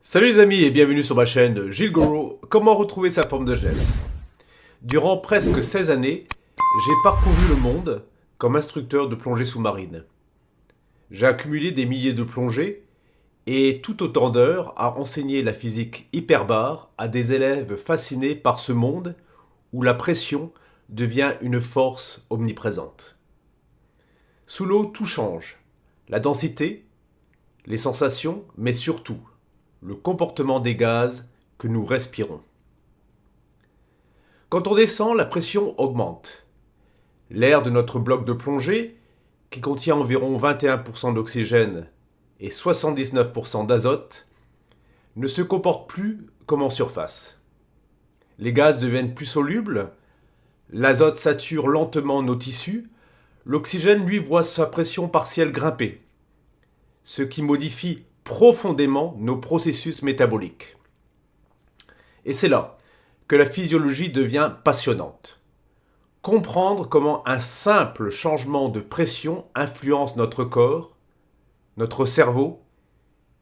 Salut les amis et bienvenue sur ma chaîne Gilles Goro. Comment retrouver sa forme de geste? Durant presque 16 années, j'ai parcouru le monde comme instructeur de plongée sous-marine. J'ai accumulé des milliers de plongées et tout autant d'heures à enseigner la physique hyperbare à des élèves fascinés par ce monde où la pression devient une force omniprésente. Sous l'eau, tout change. La densité, les sensations, mais surtout le comportement des gaz que nous respirons. Quand on descend, la pression augmente. L'air de notre bloc de plongée, qui contient environ 21% d'oxygène et 79% d'azote, ne se comporte plus comme en surface. Les gaz deviennent plus solubles, l'azote sature lentement nos tissus, l'oxygène lui voit sa pression partielle grimper, ce qui modifie profondément nos processus métaboliques. Et c'est là que la physiologie devient passionnante. Comprendre comment un simple changement de pression influence notre corps, notre cerveau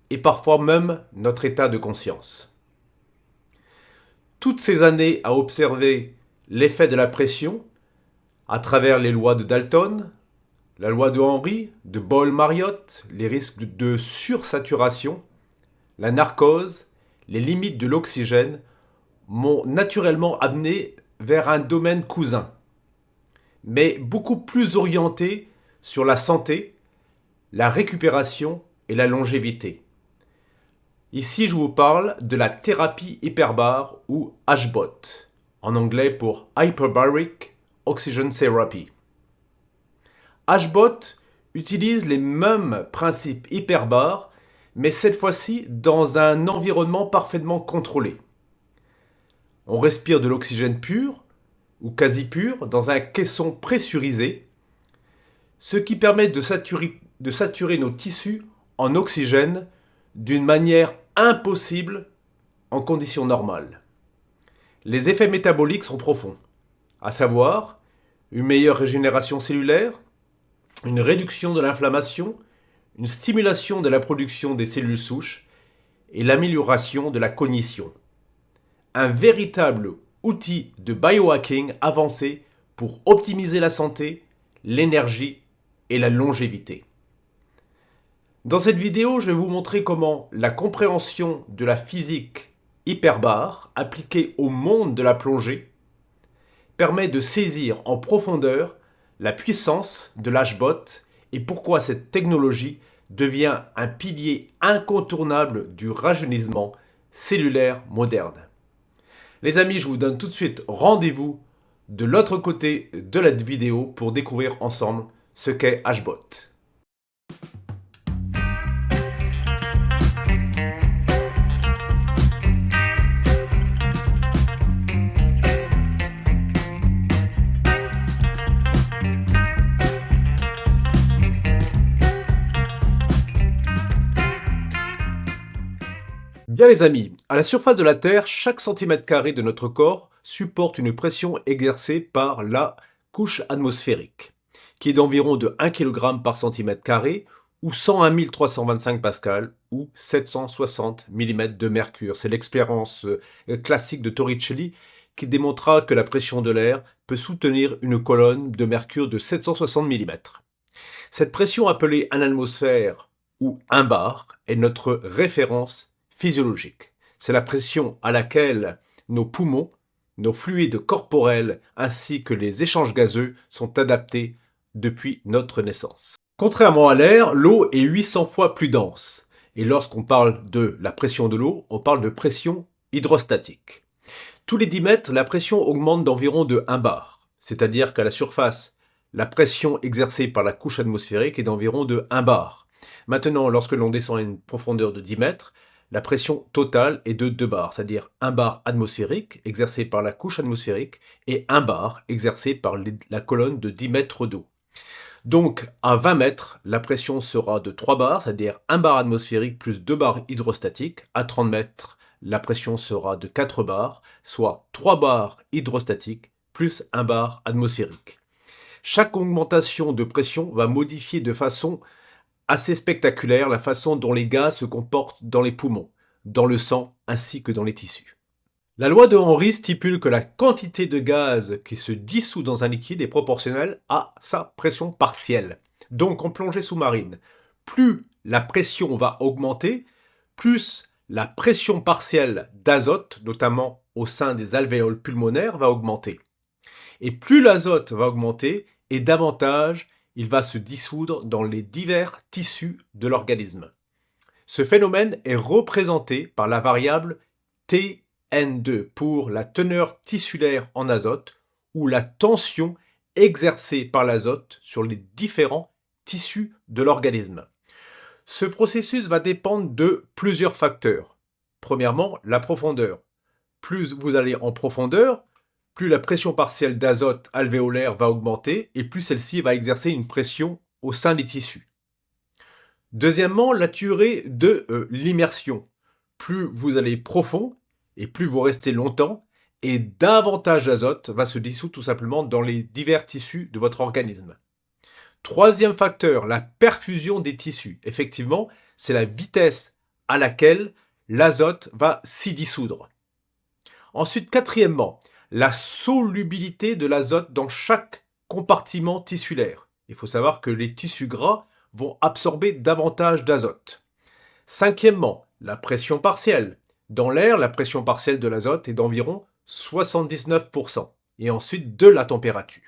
et parfois même notre état de conscience. Toutes ces années à observer l'effet de la pression à travers les lois de Dalton, la loi de Henry, de Boyle-Mariotte, les risques de sursaturation, la narcose, les limites de l'oxygène m'ont naturellement amené vers un domaine cousin, mais beaucoup plus orienté sur la santé, la récupération et la longévité. Ici, je vous parle de la thérapie hyperbare ou HBOT, en anglais pour Hyperbaric Oxygen Therapy. HBOT utilise les mêmes principes hyperbares, mais cette fois-ci dans un environnement parfaitement contrôlé. On respire de l'oxygène pur ou quasi pur dans un caisson pressurisé, ce qui permet de saturer nos tissus en oxygène d'une manière impossible en conditions normales. Les effets métaboliques sont profonds, à savoir une meilleure régénération cellulaire, une réduction de l'inflammation, une stimulation de la production des cellules souches et l'amélioration de la cognition. Un véritable outil de biohacking avancé pour optimiser la santé, l'énergie et la longévité. Dans cette vidéo, je vais vous montrer comment la compréhension de la physique hyperbare appliquée au monde de la plongée permet de saisir en profondeur la puissance de l'HBOT et pourquoi cette technologie devient un pilier incontournable du rajeunissement cellulaire moderne. Les amis, je vous donne tout de suite rendez-vous de l'autre côté de la vidéo pour découvrir ensemble ce qu'est HBOT. Bien les amis, à la surface de la Terre, chaque centimètre carré de notre corps supporte une pression exercée par la couche atmosphérique, qui est d'environ de 1 kg par centimètre carré ou 101 325 pascal ou 760 mm de mercure. C'est l'expérience classique de Torricelli qui démontra que la pression de l'air peut soutenir une colonne de mercure de 760 mm. Cette pression appelée un atmosphère ou 1 bar est notre référence physiologique. C'est la pression à laquelle nos poumons, nos fluides corporels ainsi que les échanges gazeux sont adaptés depuis notre naissance. Contrairement à l'air, l'eau est 800 fois plus dense. Et lorsqu'on parle de la pression de l'eau, on parle de pression hydrostatique. Tous les 10 mètres, la pression augmente d'environ de 1 bar. C'est-à-dire qu'à la surface, la pression exercée par la couche atmosphérique est d'environ de 1 bar. Maintenant, lorsque l'on descend à une profondeur de 10 mètres, la pression totale est de 2 bars, c'est-à-dire 1 bar atmosphérique exercé par la couche atmosphérique et 1 bar exercé par la colonne de 10 mètres d'eau. Donc, à 20 mètres, la pression sera de 3 bars, c'est-à-dire 1 bar atmosphérique plus 2 bars hydrostatiques. À 30 mètres, la pression sera de 4 bars, soit 3 bars hydrostatiques plus 1 bar atmosphérique. Chaque augmentation de pression va modifier de façon assez spectaculaire la façon dont les gaz se comportent dans les poumons. dans le sang ainsi que dans les tissus. La loi de Henry stipule que la quantité de gaz qui se dissout dans un liquide est proportionnelle à sa pression partielle. Donc en plongée sous-marine, plus la pression va augmenter, plus la pression partielle d'azote, notamment au sein des alvéoles pulmonaires, va augmenter. Et plus l'azote va augmenter, et davantage il va se dissoudre dans les divers tissus de l'organisme. Ce phénomène est représenté par la variable Tn2 pour la teneur tissulaire en azote ou la tension exercée par l'azote sur les différents tissus de l'organisme. Ce processus va dépendre de plusieurs facteurs. Premièrement, la profondeur. Plus vous allez en profondeur, plus la pression partielle d'azote alvéolaire va augmenter et plus celle-ci va exercer une pression au sein des tissus. Deuxièmement, la durée de l'immersion. Plus vous allez profond et plus vous restez longtemps et davantage d'azote va se dissoudre tout simplement dans les divers tissus de votre organisme. Troisième facteur, la perfusion des tissus. Effectivement, c'est la vitesse à laquelle l'azote va s'y dissoudre. Ensuite, quatrièmement, la solubilité de l'azote dans chaque compartiment tissulaire. Il faut savoir que les tissus gras vont absorber davantage d'azote. Cinquièmement, la pression partielle. Dans l'air, la pression partielle de l'azote est d'environ 79%. Et ensuite, de la température.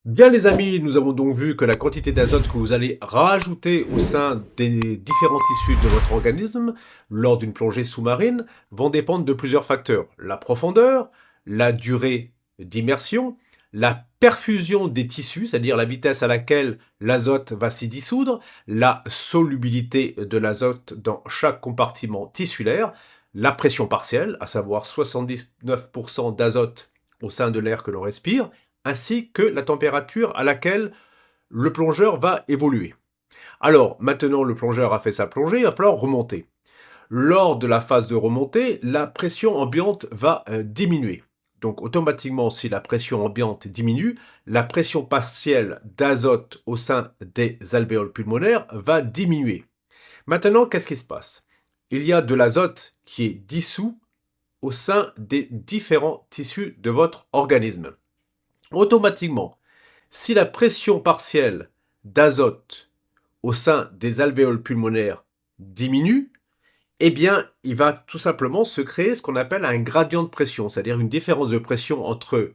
Bien les amis, nous avons donc vu que la quantité d'azote que vous allez rajouter au sein des différents tissus de votre organisme lors d'une plongée sous-marine vont dépendre de plusieurs facteurs. La profondeur, la durée d'immersion, la perfusion des tissus, c'est-à-dire la vitesse à laquelle l'azote va s'y dissoudre, la solubilité de l'azote dans chaque compartiment tissulaire, la pression partielle, à savoir 79% d'azote au sein de l'air que l'on respire, ainsi que la température à laquelle le plongeur va évoluer. Alors, maintenant le plongeur a fait sa plongée, il va falloir remonter. Lors de la phase de remontée, la pression ambiante va diminuer. Donc automatiquement, si la pression ambiante diminue, la pression partielle d'azote au sein des alvéoles pulmonaires va diminuer. Maintenant, qu'est-ce qui se passe? Il y a de l'azote qui est dissous au sein des différents tissus de votre organisme. Automatiquement, si la pression partielle d'azote au sein des alvéoles pulmonaires diminue, eh bien, il va tout simplement se créer ce qu'on appelle un gradient de pression, c'est-à-dire une différence de pression entre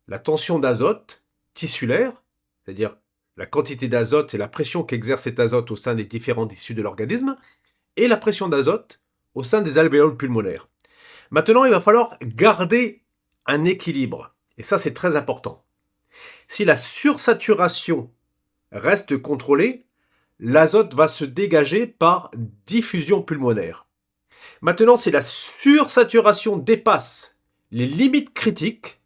la tension d'azote tissulaire, c'est-à-dire la quantité d'azote et la pression qu'exerce cet azote au sein des différents tissus de l'organisme, et la pression d'azote au sein des alvéoles pulmonaires. Maintenant, il va falloir garder un équilibre. Et ça, c'est très important. Si la sursaturation reste contrôlée, l'azote va se dégager par diffusion pulmonaire. Maintenant, si la sursaturation dépasse les limites critiques,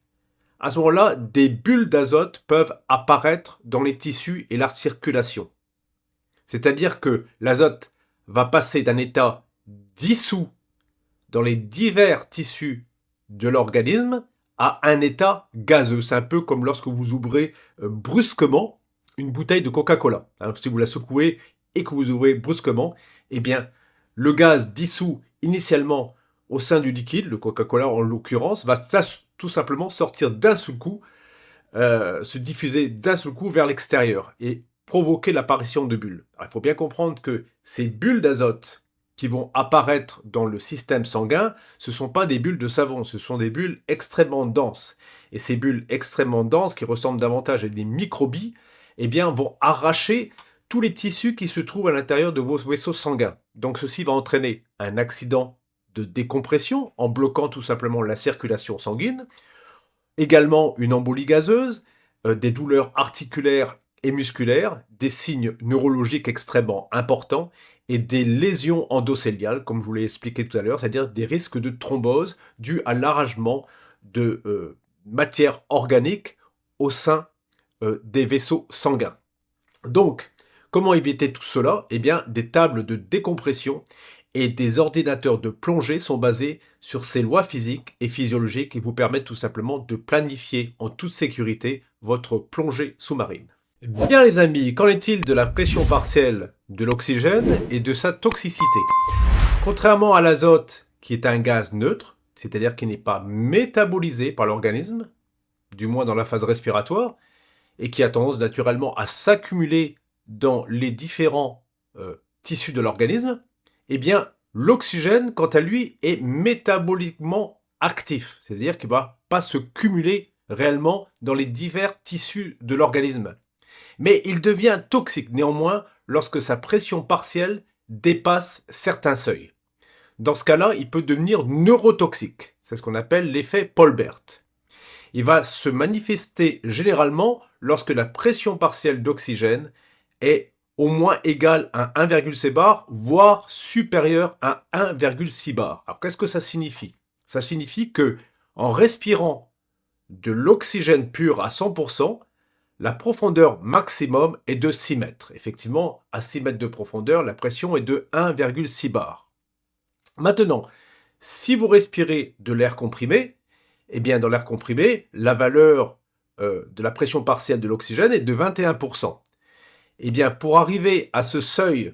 à ce moment-là, des bulles d'azote peuvent apparaître dans les tissus et la circulation. C'est-à-dire que l'azote va passer d'un état dissous dans les divers tissus de l'organisme à un état gazeux. C'est un peu comme lorsque vous ouvrez brusquement une bouteille de Coca-Cola. Si vous la secouez et que vous ouvrez brusquement, eh bien, le gaz dissous initialement au sein du liquide, le Coca-Cola en l'occurrence, va tout simplement sortir d'un seul coup, se diffuser d'un seul coup vers l'extérieur et provoquer l'apparition de bulles. Alors, il faut bien comprendre que ces bulles d'azote qui vont apparaître dans le système sanguin, ce ne sont pas des bulles de savon, ce sont des bulles extrêmement denses. Et ces bulles extrêmement denses, qui ressemblent davantage à des microbilles, eh bien, vont arracher tous les tissus qui se trouvent à l'intérieur de vos vaisseaux sanguins. Donc ceci va entraîner un accident de décompression en bloquant tout simplement la circulation sanguine, également une embolie gazeuse, des douleurs articulaires et musculaires, des signes neurologiques extrêmement importants et des lésions endothéliales, comme je vous l'ai expliqué tout à l'heure, c'est-à-dire des risques de thrombose dus à l'arrachement de matière organique au sein des vaisseaux sanguins. Donc, comment éviter tout cela? Eh bien, des tables de décompression et des ordinateurs de plongée sont basés sur ces lois physiques et physiologiques qui vous permettent tout simplement de planifier en toute sécurité votre plongée sous-marine. Bien les amis, qu'en est-il de la pression partielle de l'oxygène et de sa toxicité? Contrairement à l'azote, qui est un gaz neutre, c'est-à-dire qui n'est pas métabolisé par l'organisme, du moins dans la phase respiratoire, et qui a tendance naturellement à s'accumuler dans les différents tissus de l'organisme, eh bien, l'oxygène, quant à lui, est métaboliquement actif, c'est-à-dire qu'il ne va pas se cumuler réellement dans les divers tissus de l'organisme. Mais il devient toxique néanmoins lorsque sa pression partielle dépasse certains seuils. Dans ce cas-là, il peut devenir neurotoxique. C'est ce qu'on appelle l'effet Polbert. Il va se manifester généralement lorsque la pression partielle d'oxygène est au moins égale à 1,6 bar, voire supérieure à 1,6 bar. Alors qu'est-ce que ça signifie? Ça signifie que en respirant de l'oxygène pur à 100%, la profondeur maximum est de 6 mètres. Effectivement, à 6 mètres de profondeur, la pression est de 1,6 bar. Maintenant, si vous respirez de l'air comprimé, eh bien dans l'air comprimé, la valeur de la pression partielle de l'oxygène est de 21%. Eh bien, pour arriver à ce seuil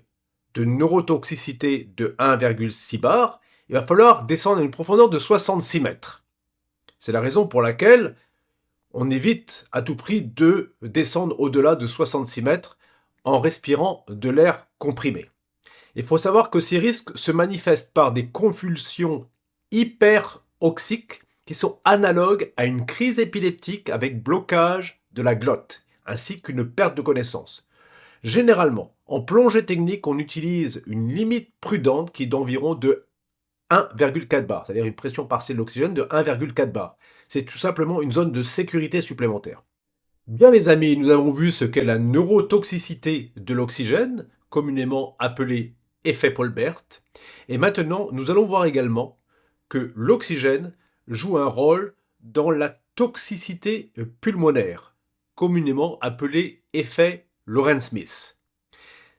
de neurotoxicité de 1,6 bar, il va falloir descendre à une profondeur de 66 mètres. C'est la raison pour laquelle on évite à tout prix de descendre au-delà de 66 mètres en respirant de l'air comprimé. Il faut savoir que ces risques se manifestent par des convulsions hyperoxiques qui sont analogues à une crise épileptique avec blocage de la glotte, ainsi qu'une perte de connaissance. Généralement, en plongée technique, on utilise une limite prudente qui est d'environ de 1,4 bar, c'est-à-dire une pression partielle d'oxygène de 1,4 bar. C'est tout simplement une zone de sécurité supplémentaire. Bien les amis, nous avons vu ce qu'est la neurotoxicité de l'oxygène, communément appelée effet Polbert. Et maintenant, nous allons voir également que l'oxygène joue un rôle dans la toxicité pulmonaire, communément appelée effet Lorentz-Smith.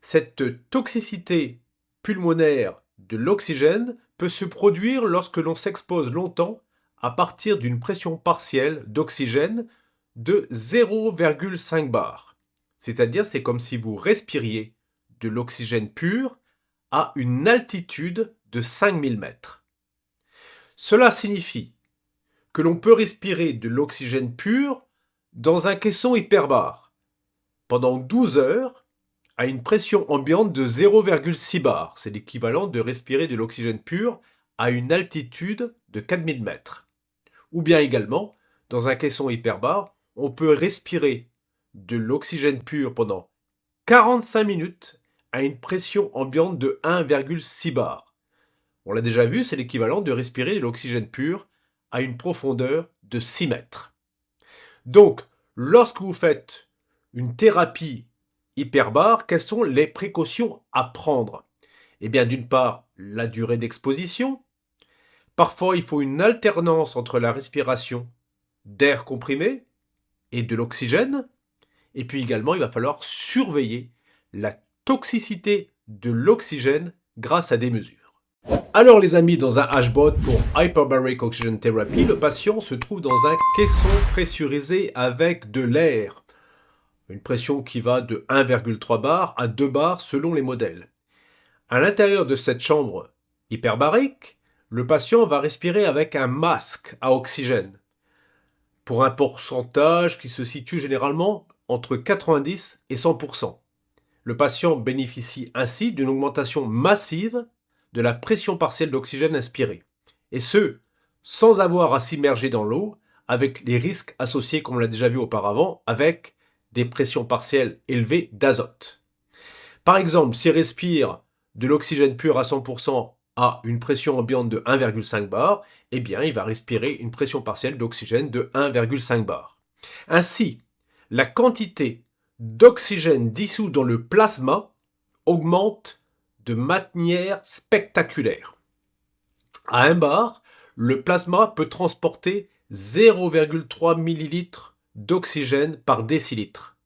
Cette toxicité pulmonaire de l'oxygène peut se produire lorsque l'on s'expose longtemps à partir d'une pression partielle d'oxygène de 0,5 bar. C'est-à-dire, c'est comme si vous respiriez de l'oxygène pur à une altitude de 5000 mètres. Cela signifie que l'on peut respirer de l'oxygène pur dans un caisson hyperbare pendant 12 heures à une pression ambiante de 0,6 bar. C'est l'équivalent de respirer de l'oxygène pur à une altitude de 4000 mètres. Ou bien également, dans un caisson hyperbare, on peut respirer de l'oxygène pur pendant 45 minutes à une pression ambiante de 1,6 bar. On l'a déjà vu, c'est l'équivalent de respirer de l'oxygène pur à une profondeur de 6 mètres. Donc, lorsque vous faites une thérapie hyperbare, quelles sont les précautions à prendre? Eh bien, d'une part, la durée d'exposition. Parfois, il faut une alternance entre la respiration d'air comprimé et de l'oxygène. Et puis également, il va falloir surveiller la toxicité de l'oxygène grâce à des mesures. Alors les amis, dans un HBOT pour Hyperbaric Oxygen Therapy, le patient se trouve dans un caisson pressurisé avec de l'air. Une pression qui va de 1,3 bar à 2 bars selon les modèles. À l'intérieur de cette chambre hyperbarique, le patient va respirer avec un masque à oxygène pour un pourcentage qui se situe généralement entre 90 et 100%. Le patient bénéficie ainsi d'une augmentation massive de la pression partielle d'oxygène inspirée, et ce, sans avoir à s'immerger dans l'eau, avec les risques associés, comme on l'a déjà vu auparavant, avec des pressions partielles élevées d'azote. Par exemple, s'il respire de l'oxygène pur à 100% à une pression ambiante de 1,5 bar, eh bien, il va respirer une pression partielle d'oxygène de 1,5 bar. Ainsi, la quantité d'oxygène dissous dans le plasma augmente de manière spectaculaire. À 1 bar, le plasma peut transporter 0,3 ml d'oxygène par décilitre.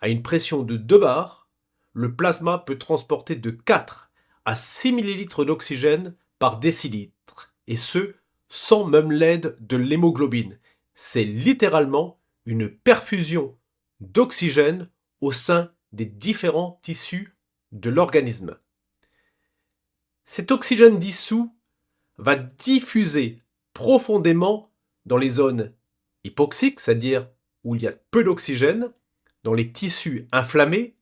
À une pression de 2 bars, le plasma peut transporter de 4 à 6 ml d'oxygène par décilitre, et ce, sans même l'aide de l'hémoglobine. C'est littéralement une perfusion d'oxygène au sein des différents tissus de l'organisme. Cet oxygène dissous va diffuser profondément dans les zones hypoxiques, c'est-à-dire où il y a peu d'oxygène, dans les tissus inflammés,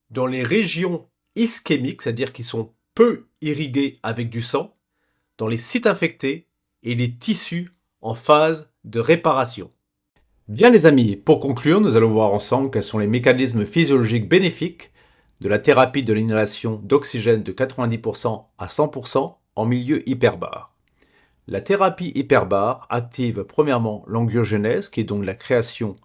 dans les régions ischémiques, c'est-à-dire qui sont peu irriguées avec du sang, dans les sites infectés et les tissus en phase de réparation. Bien les amis, pour conclure, nous allons voir ensemble quels sont les mécanismes physiologiques bénéfiques de la thérapie de l'inhalation d'oxygène de 90% à 100% en milieu hyperbare. La thérapie hyperbare active premièrement l'angiogenèse, qui est donc la création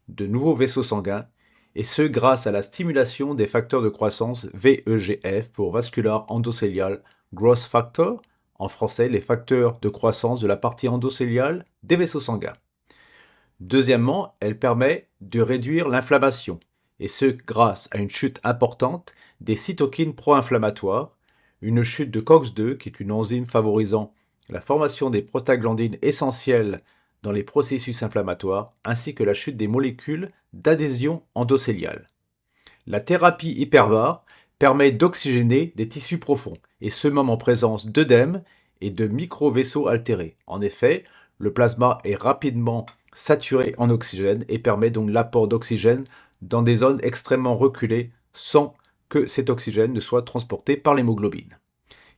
de nouveaux vaisseaux sanguins, et ce grâce à la stimulation des facteurs de croissance VEGF pour Vascular Endothelial Growth Factor, en français les facteurs de croissance de la partie endothéliale des vaisseaux sanguins. Deuxièmement, elle permet de réduire l'inflammation, et ce grâce à une chute importante des cytokines pro-inflammatoires, une chute de COX-2 qui est une enzyme favorisant la formation des prostaglandines essentielles dans les processus inflammatoires, ainsi que la chute des molécules d'adhésion endothéliale. La thérapie hyperbare permet d'oxygéner des tissus profonds, et ce même en présence d'œdèmes et de micro-vaisseaux altérés. En effet, le plasma est rapidement saturé en oxygène et permet donc l'apport d'oxygène dans des zones extrêmement reculées sans que cet oxygène ne soit transporté par l'hémoglobine.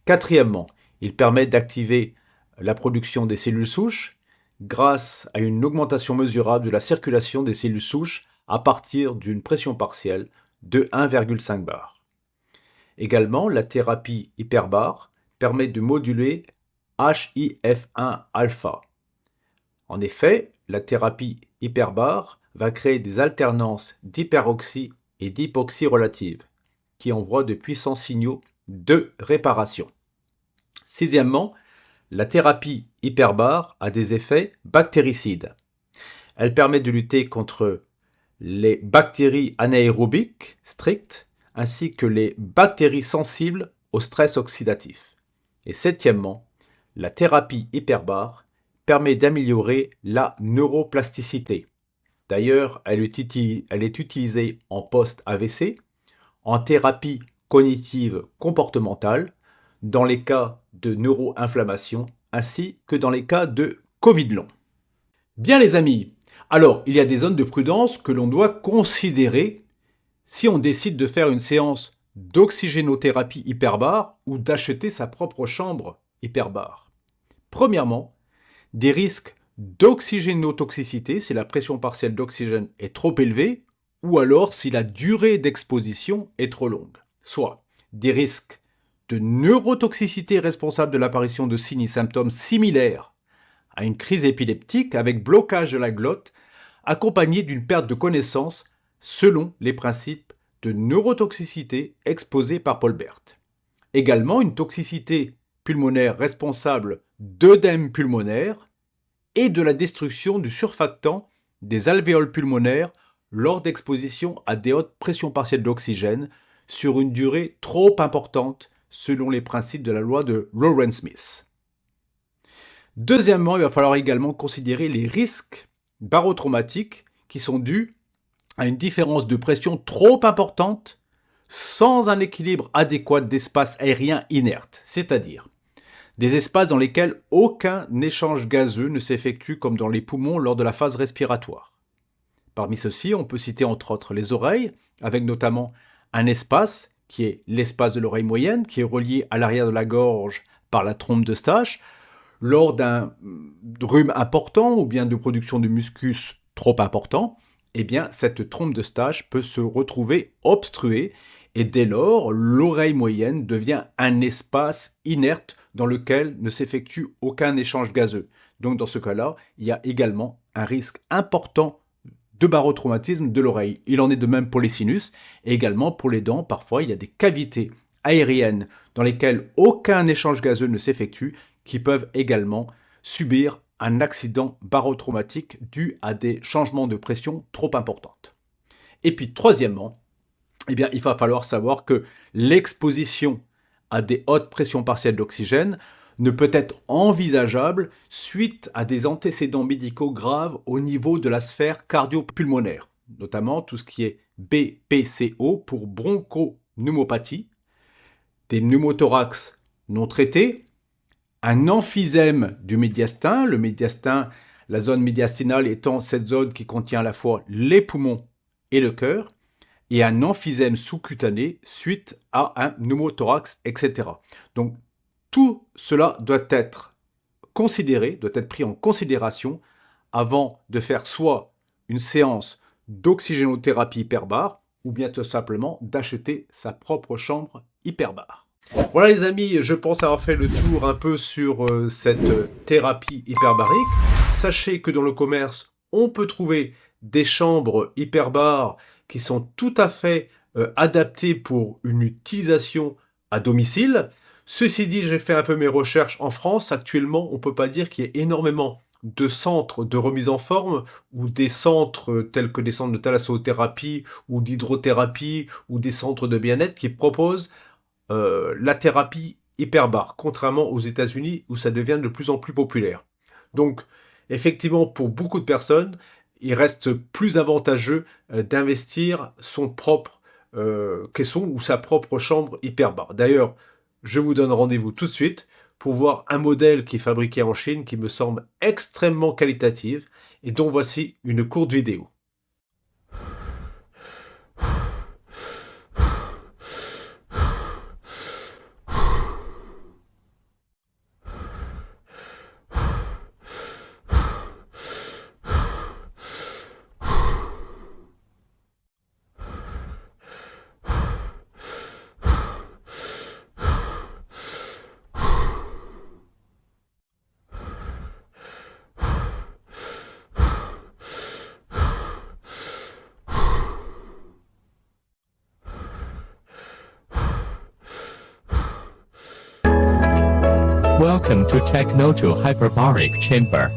Quatrièmement, il permet d'activer la production des cellules souches grâce à une augmentation mesurable de la circulation des cellules souches à partir d'une pression partielle de 1,5 bar. Également, la thérapie hyperbare permet de moduler HIF1-alpha. En effet, la thérapie hyperbare va créer des alternances d'hyperoxie et d'hypoxie relative, qui envoient de puissants signaux de réparation. Sixièmement, la thérapie hyperbare a des effets bactéricides. Elle permet de lutter contre les bactéries anaérobiques strictes ainsi que les bactéries sensibles au stress oxydatif. Et septièmement, la thérapie hyperbare permet d'améliorer la neuroplasticité. D'ailleurs, elle est utilisée en post-AVC, en thérapie cognitive comportementale, dans les cas de neuroinflammation, ainsi que dans les cas de Covid long. Bien les amis, alors il y a des zones de prudence que l'on doit considérer si on décide de faire une séance d'oxygénothérapie hyperbare ou d'acheter sa propre chambre hyperbare. Premièrement, des risques d'oxygénotoxicité si la pression partielle d'oxygène est trop élevée ou alors si la durée d'exposition est trop longue. Soit des risques de neurotoxicité responsable de l'apparition de signes et symptômes similaires à une crise épileptique avec blocage de la glotte accompagné d'une perte de connaissance selon les principes de neurotoxicité exposés par Paul Bert. Également une toxicité pulmonaire responsable d'œdème pulmonaire et de la destruction du surfactant des alvéoles pulmonaires lors d'exposition à des hautes pressions partielles d'oxygène sur une durée trop importante selon les principes de la loi de Lawrence-Smith. Deuxièmement, il va falloir également considérer les risques barotraumatiques qui sont dus à une différence de pression trop importante sans un équilibre adéquat d'espace aérien inerte, c'est-à-dire des espaces dans lesquels aucun échange gazeux ne s'effectue comme dans les poumons lors de la phase respiratoire. Parmi ceux-ci, on peut citer entre autres les oreilles, avec notamment un espace qui est l'espace de l'oreille moyenne, qui est relié à l'arrière de la gorge par la trompe d'Eustache. Lors d'un rhume important ou bien de production de mucus trop important, eh bien, cette trompe d'Eustache peut se retrouver obstruée et dès lors, l'oreille moyenne devient un espace inerte dans lequel ne s'effectue aucun échange gazeux. Donc dans ce cas-là, il y a également un risque important de barotraumatisme de l'oreille. Il en est de même pour les sinus et également pour les dents. Parfois, il y a des cavités aériennes dans lesquelles aucun échange gazeux ne s'effectue qui peuvent également subir un accident barotraumatique dû à des changements de pression trop importantes. Et puis troisièmement, eh bien, il va falloir savoir que l'exposition à des hautes pressions partielles d'oxygène ne peut être envisageable suite à des antécédents médicaux graves au niveau de la sphère cardio-pulmonaire, notamment tout ce qui est BPCO pour bronchopneumopathie, des pneumothorax non traité, un emphysème du médiastin, le médiastin, la zone médiastinale étant cette zone qui contient à la fois les poumons et le cœur, et un emphysème sous-cutané suite à un pneumothorax, etc. Donc tout cela doit être considéré, doit être pris en considération avant de faire soit une séance d'oxygénothérapie hyperbare, ou bien tout simplement d'acheter sa propre chambre hyperbare. Voilà les amis, je pense avoir fait le tour un peu sur cette thérapie hyperbarique. Sachez que dans le commerce, on peut trouver des chambres hyperbares qui sont tout à fait adaptées pour une utilisation à domicile. Ceci dit, j'ai fait un peu mes recherches en France. Actuellement, on ne peut pas dire qu'il y ait énormément de centres de remise en forme ou des centres tels que des centres de thalassothérapie ou d'hydrothérapie ou des centres de bien-être qui proposent la thérapie hyperbare, contrairement aux États-Unis où ça devient de plus en plus populaire. Donc, effectivement, pour beaucoup de personnes, il reste plus avantageux d'investir son propre caisson ou sa propre chambre hyperbare. D'ailleurs, je vous donne rendez-vous tout de suite pour voir un modèle qui est fabriqué en Chine qui me semble extrêmement qualitatif et dont voici une courte vidéo. Welcome to Technoto Hyperbaric Chamber.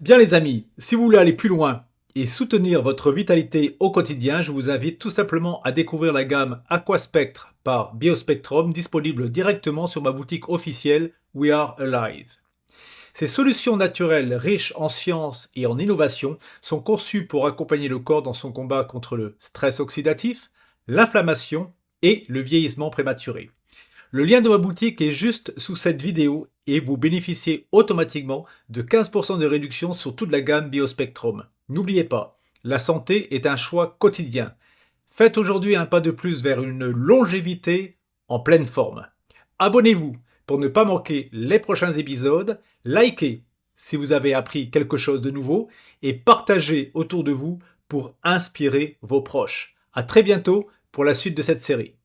Bien les amis, si vous voulez aller plus loin et soutenir votre vitalité au quotidien, je vous invite tout simplement à découvrir la gamme Aquaspectre par Biospectrum, disponible directement sur ma boutique officielle We Are Alive. Ces solutions naturelles riches en sciences et en innovation sont conçues pour accompagner le corps dans son combat contre le stress oxydatif, l'inflammation et le vieillissement prématuré. Le lien de ma boutique est juste sous cette vidéo et vous bénéficiez automatiquement de 15% de réduction sur toute la gamme Biospectrum. N'oubliez pas, la santé est un choix quotidien. Faites aujourd'hui un pas de plus vers une longévité en pleine forme. Abonnez-vous pour ne pas manquer les prochains épisodes, likez si vous avez appris quelque chose de nouveau et partagez autour de vous pour inspirer vos proches. À très bientôt pour la suite de cette série.